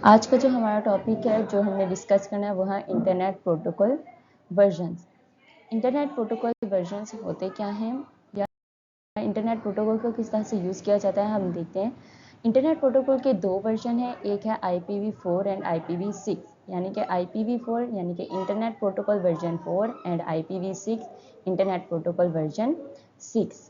आज का जो हमारा टॉपिक है जो हमने डिस्कस करना है वो है internet protocol versions. Internet protocol versions होते क्या हैं या इंटरनेट प्रोटोकॉल को किस तरह से यूज़ किया जाता है हम देखते हैं। इंटरनेट प्रोटोकॉल के दो वर्जन हैं, एक है IPv4 एंड IPv6, यानी कि IPv4 यानी कि internet protocol version 4 and IPv6 internet protocol version 6।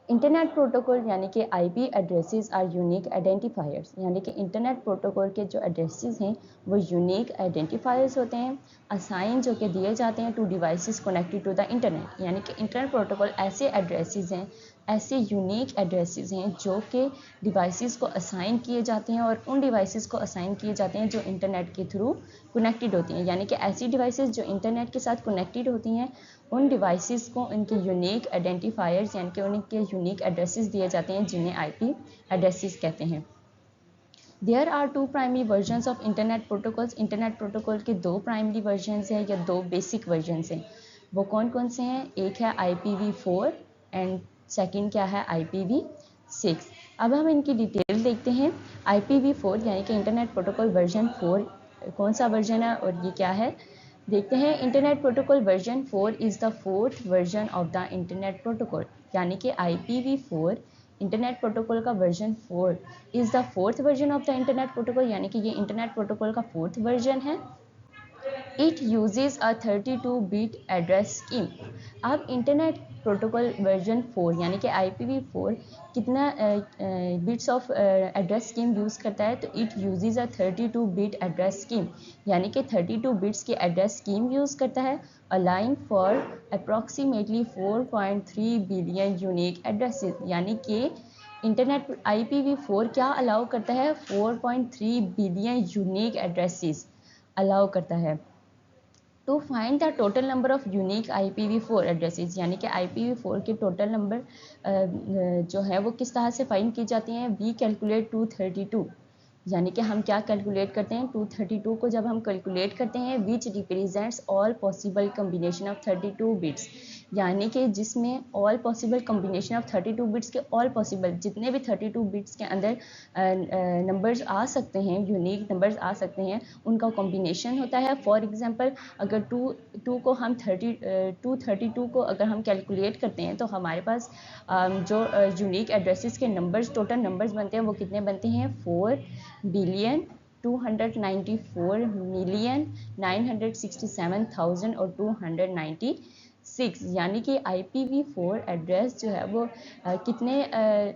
Internet protocol यानी कि IP addresses are unique identifiers, यानी कि इंटरनेट प्रोटोकॉल के जो एड्रेसेस हैं वो यूनिक आइडेंटिफायर्स होते हैं, असाइन जो कि दिए जाते हैं to devices connected to the internet. यानी कि इंटरनेट प्रोटोकॉल ऐसे एड्रेसेस हैं, ऐसे यूनिक एड्रेसेस हैं जो कि डिवाइसेस को असाइन किए जाते हैं और उन डिवाइसेस को असाइन किए जाते हैं जो इंटरनेट के थ्रू कनेक्टेड होती हैं। यानी कि ऐसी डिवाइसेस जो इंटरनेट के साथ कनेक्टेड होती हैं उन डिवाइसेस को उनके यूनिक आइडेंटिफायर्स यानी कि उनके यूनिक एड्रेसेस दिए जाते हैं जिन्हें IP एड्रेसेस कहते हैं। There are two primary versions of internet protocols. Internet protocol के दो प्राइमरी वर्जन्स हैं या दो बेसिक वर्जन्स हैं। वो कौन कौन से हैं? एक है IPv4 एंड सेकंड क्या है? IPv6। अब हम इनकी डिटेल देखते हैं। IPv4 यानी कि इंटरनेट प्रोटोकॉल वर्जन 4 कौन सा वर्जन है और ये क्या है देखते हैं। Internet protocol version 4 is the fourth version of the internet protocol, यानी कि IPv4 इंटरनेट प्रोटोकॉल का version 4 is the fourth version of the internet protocol, यानी कि ये इंटरनेट प्रोटोकॉल का फोर्थ वर्जन है। It uses a 32-bit address scheme. अब internet protocol version 4 यानी कि IPv4 कितना bits of address scheme use करता है? तो it uses a 32-bit address scheme, यानी कि 32 बिट्स की एड्रेस स्कीम यूज़ करता है, allowing for approximately 4.3 billion unique addresses. यानी कि इंटरनेट IPv4 क्या अलाउ करता है? 4.3 बिलियन यूनिक एड्रेसेस अलाउ करता है। To find the total number of unique IPv4 addresses, यानी कि IPv4 के टोटल नंबर जो है वो किस तरह से फाइंड की जाती हैं? वी कैलकुलेट 232, यानी कि हम क्या कैलकुलेट करते हैं? 232 को जब हम कैलकुलेट करते हैं विच represents all possible combination of 32 bits, यानी कि जिसमें all possible combination of 32 bits के ऑल पॉसिबल जितने भी 32 बिट्स के अंदर नंबर्स आ सकते हैं, यूनिक नंबर्स आ सकते हैं, उनका कॉम्बिनेशन होता है। फॉर एग्जांपल अगर 2 को हम 232 को अगर हम कैलकुलेट करते हैं तो हमारे पास जो यूनिक एड्रेसेस के नंबर्स टोटल नंबर्स बनते हैं वो कितने बनते हैं? 4,294,967,000 और 296, यानी कि IPv4 एड्रेस जो है वो कितने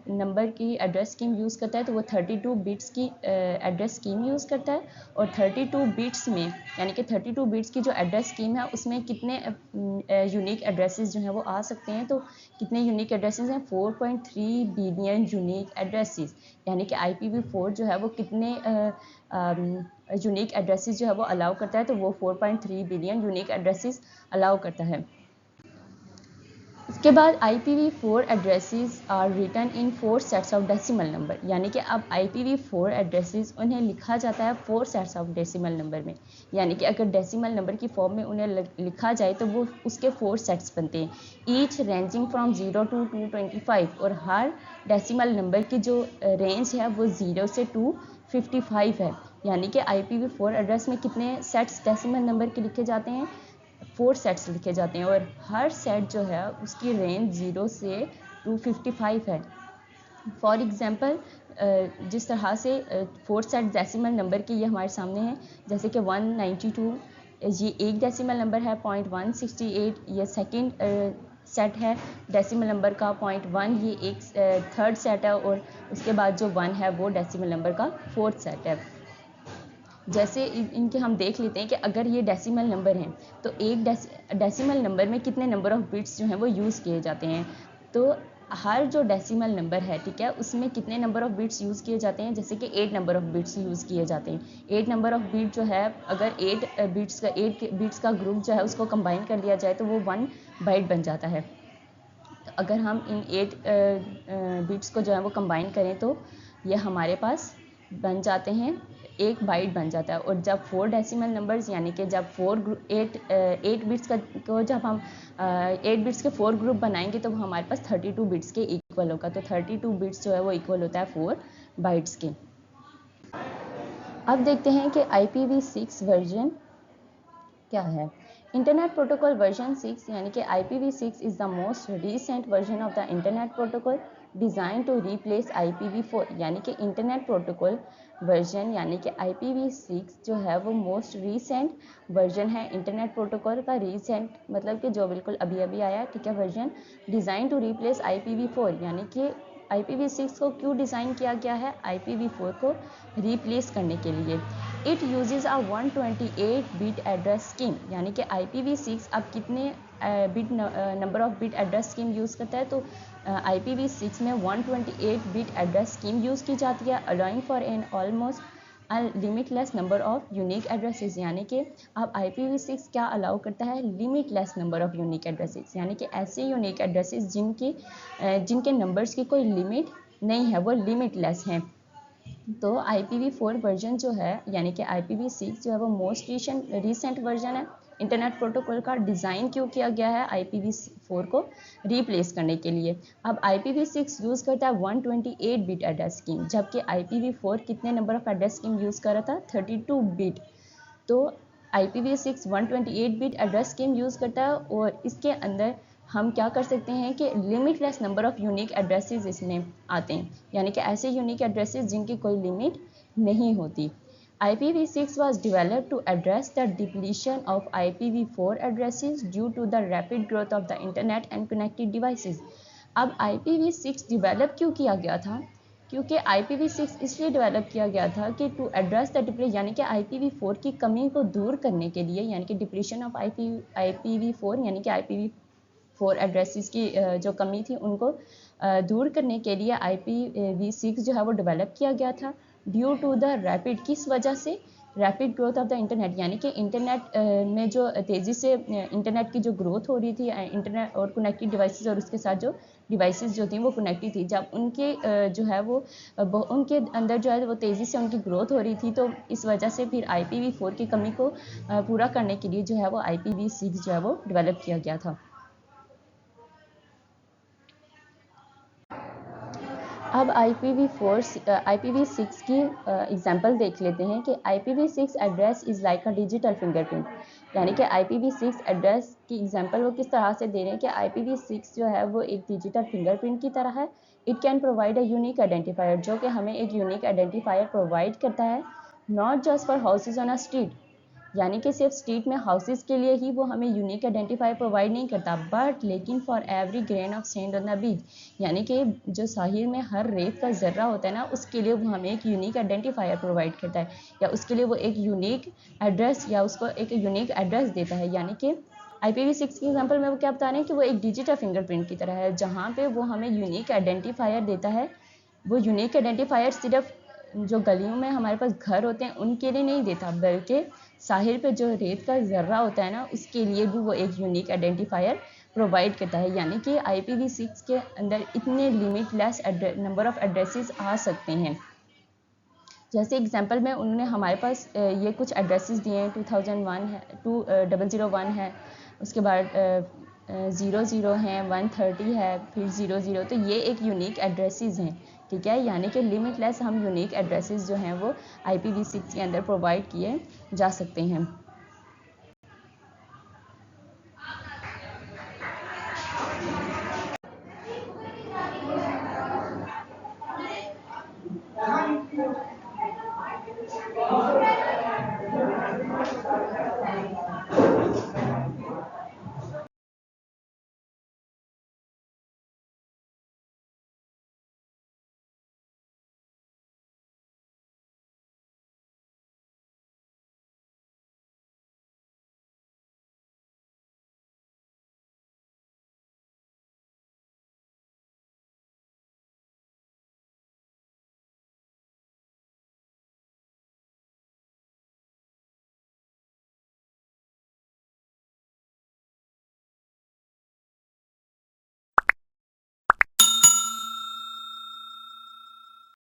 नंबर की एड्रेस स्कीम यूज़ करता है? तो वो 32 बिट्स की एड्रेस स्कीम यूज़ करता है और 32 बिट्स में यानी कि 32 बिट्स की जो एड्रेस स्कीम है उसमें कितने यूनिक एड्रेसेस जो हैं वो आ सकते हैं? तो कितने यूनिक एड्रेसेस हैं? 4.3 बिलियन यूनिक एड्रेसेस, यानी कि IPv4 जो है वो कितने यूनिक एड्रेसेस जो है वो अलाउ करता है? तो वो 4.3 बिलियन यूनिक एड्रेसेस अलाउ करता है। इसके बाद IPv4 addresses are written in 4 sets of decimal number, यानी कि अब IPv4 एड्रेसेस उन्हें लिखा जाता है 4 सेट्स ऑफ डेसिमल नंबर में, यानी कि अगर डेसिमल नंबर की फॉर्म में उन्हें लिखा जाए तो वो उसके 4 सेट्स बनते हैं, ईच रेंजिंग फ्रॉम 0 to 225, और हर डेसिमल नंबर की जो रेंज है वो 0 से 255 है। यानी कि IPv4 एड्रेस में कितने सेट्स डेसिमल नंबर के लिखे जाते हैं? 4 सेट्स लिखे जाते हैं और हर सेट जो है उसकी रेंज 0 से 255 है। फॉर एग्ज़ाम्पल जिस तरह से 4 सेट डेसिमल नंबर के ये हमारे सामने हैं, जैसे कि 192 ये एक डेसिमल नंबर है, 0.168 ये सेकंड सेट है डेसिमल नंबर का, 0.1 ये एक थर्ड सेट है और उसके बाद जो 1 है वो डेसिमल नंबर का फोर्थ सेट है। जैसे इनके हम देख लेते हैं कि अगर ये डेसिमल नंबर हैं तो एक डेसिमल नंबर में कितने नंबर ऑफ़ बिट्स जो हैं वो यूज़ किए जाते हैं? तो हर जो डेसिमल नंबर है, ठीक है, उसमें कितने नंबर ऑफ़ बिट्स यूज़ किए जाते हैं? जैसे कि 8 नंबर ऑफ़ बिट्स यूज़ किए जाते हैं। 8 नंबर ऑफ़ बिट जो है अगर 8 बिट्स का ग्रुप जो है उसको कंबाइन कर लिया जाए तो वो 1 बाइट बन जाता है। तो अगर हम इन 8 बिट्स को जो है वो कंबाइन करें तो ये हमारे पास बन जाते हैं, 1 बाइट बन जाता है। और जब 4 डेसिमल नंबर्स यानी कि जब 8 बिट्स को जब हम 8 बिट्स के 4 ग्रुप बनाएंगे तो हमारे पास 32 बिट्स के इक्वल होगा। तो 32 बिट्स जो है वो इक्वल होता है 4 बाइट्स के। अब देखते हैं कि IPv6 वर्जन क्या है। इंटरनेट प्रोटोकॉल वर्जन 6 यानी कि IPv6 is the most recent version of the internet protocol designed to replace IPv4 यानी कि इंटरनेट प्रोटोकॉल वर्जन यानी कि IPv6 जो है वो मोस्ट रीसेंट वर्जन है इंटरनेट प्रोटोकॉल का। रीसेंट मतलब कि जो बिल्कुल अभी अभी आया, ठीक है, version design to replace IPv4 यानी कि IPv6 को क्यों डिज़ाइन किया गया है, IPv4 को रिप्लेस करने के लिए। It uses a 128 bit address scheme यानी कि IPv6 अब कितने bit number of bit address scheme use करता है, तो IPv6 में 128 बिट एड्रेस स्कीम यूज़ की जाती है, allowing for an almost limitless number of unique addresses यानी कि अब IPv6 क्या अलाउ करता है, limitless number of unique addresses यानी कि ऐसे यूनिक एड्रेसेस जिनके नंबर्स की कोई लिमिट नहीं है, वो लिमिटलेस हैं। तो IPv4 वर्जन जो है यानी कि IPv6 जो है वो मोस्ट रीसेंट वर्जन है इंटरनेट प्रोटोकॉल का। डिज़ाइन क्यों किया गया है, IPv4 को रिप्लेस करने के लिए। अब IPv6 यूज़ करता है 128 बिट एड्रेस स्कीम, जबकि IPv4 कितने number of address scheme use कर रहा था, 32 बिट। तो IPv6 128 bit address scheme use करता है और इसके अंदर हम क्या कर सकते हैं कि limitless number of unique addresses इसमें आते हैं यानी कि ऐसे यूनिक एड्रेसेस जिनकी कोई लिमिट नहीं होती। IPv6 was developed to address the depletion of IPv4 addresses due to the rapid growth of the internet and connected devices। अब IPv6 डेवलप क्यों किया गया था, क्योंकि IPv6 इसलिए डेवलप किया गया था कि टू एड्रेस द डिप्लीशन यानी कि IPv4 की कमी को दूर करने के लिए, यानी कि डिप्लीशन ऑफ IPv4 यानी कि IPv4 एड्रेसेस की जो कमी थी उनको दूर करने के लिए IPv6 जो है वो डेवलप किया गया था। ड्यू टू द रैपिड, किस वजह से, rapid growth of the internet यानी कि इंटरनेट में जो तेज़ी से इंटरनेट की जो ग्रोथ हो रही थी, इंटरनेट और कनेक्टेड डिवाइसेस और उसके साथ जो डिवाइसेस जो थी वो कनेक्टेड थी, जब उनके जो है वो उनके अंदर जो है वो तेज़ी से उनकी ग्रोथ हो रही थी, तो इस वजह से फिर IPv4 की कमी को पूरा करने के लिए जो है वो IPv6 जो है वो डेवलप किया गया था। अब IPv6 की एग्जांपल देख लेते हैं कि IPv6 address is like a digital fingerprint यानी कि IPv6 एड्रेस की एग्जांपल वो किस तरह से दे रहे हैं कि IPv6 जो है वो एक डिजिटल फिंगरप्रिंट की तरह है। It can provide a unique identifier, जो कि हमें एक यूनिक आइडेंटिफायर प्रोवाइड करता है, not just for houses on a street यानी कि सिर्फ स्ट्रीट में हाउसेस के लिए ही वो हमें यूनिक आइडेंटिफायर प्रोवाइड नहीं करता, बट लेकिन for every grain of sand on the beach यानी कि जो साहिल में हर रेत का ज़र्रा होता है ना, उसके लिए वो हमें एक यूनिक आइडेंटिफायर प्रोवाइड करता है, या उसके लिए वो एक यूनिक एड्रेस या उसको एक यूनिक एड्रेस देता है। यानी कि IPv6 की एग्जांपल में वो क्या बता रहे हैं कि वो एक डिजिटल फिंगरप्रिंट की तरह है, जहाँ पे वो हमें यूनिक आइडेंटिफायर देता है। वो यूनिक आइडेंटिफायर सिर्फ जो गलियों में हमारे पास घर होते हैं उनके लिए नहीं देता, बल्कि साहिल पे जो रेत का ज़र्रा होता है ना, उसके लिए भी वो एक यूनिक आइडेंटिफायर प्रोवाइड करता है। यानी कि IPv6 के अंदर इतने लिमिटलेस नंबर ऑफ एड्रेसेस आ सकते हैं। जैसे एग्जांपल में उन्होंने हमारे पास ये कुछ एड्रेसेस दिए हैं, 2001 है, 2001 है, उसके बाद 00 हैं, 130 है, फिर 00, तो ये एक यूनिक एड्रेसेस हैं, ठीक है। यानी कि लिमिटलेस हम यूनिक एड्रेसेस जो हैं वो IPv6 के अंदर प्रोवाइड किए जा सकते हैं।